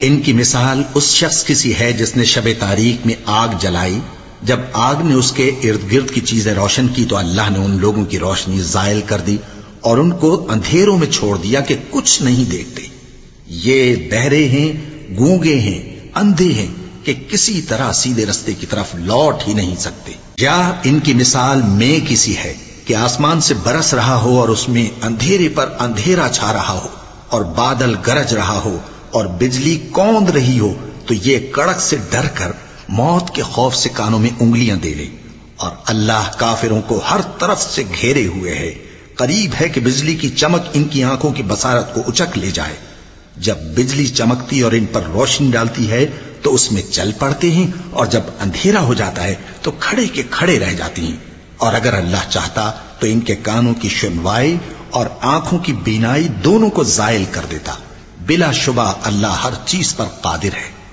ان کی مثال اس شخص کی سی ہے جس نے شب تاریک میں آگ جلائی، جب آگ نے اس کے ارد گرد کی چیزیں روشن کی تو اللہ نے ان لوگوں کی روشنی زائل کر دی اور ان کو اندھیروں میں چھوڑ دیا کہ کچھ نہیں دیکھتے۔ یہ بہرے ہیں، گونگے ہیں، اندھے ہیں کہ کسی طرح سیدھے رستے کی طرف لوٹ ہی نہیں سکتے۔ یا ان کی مثال میں کسی ہے کہ آسمان سے برس رہا ہو اور اس میں اندھیرے پر اندھیرا چھا رہا ہو اور بادل گرج رہا ہو اور بجلی کوند رہی ہو تو یہ کڑک سے ڈر کر موت کے خوف سے کانوں میں انگلیاں دے لے۔ اور اللہ کافروں کو ہر طرف سے گھیرے ہوئے ہے، قریب ہے کہ بجلی کی چمک ان کی آنکھوں کی بصارت کو اچک لے جائے۔ جب بجلی چمکتی اور ان پر روشنی ڈالتی ہے تو اس میں چل پڑتے ہیں، اور جب اندھیرا ہو جاتا ہے تو کھڑے کے کھڑے رہ جاتی ہیں۔ اور اگر اللہ چاہتا تو ان کے کانوں کی سنوائی اور آنکھوں کی بینائی دونوں کو زائل کر دیتا۔ بلا شبہ اللہ ہر چیز پر قادر ہے۔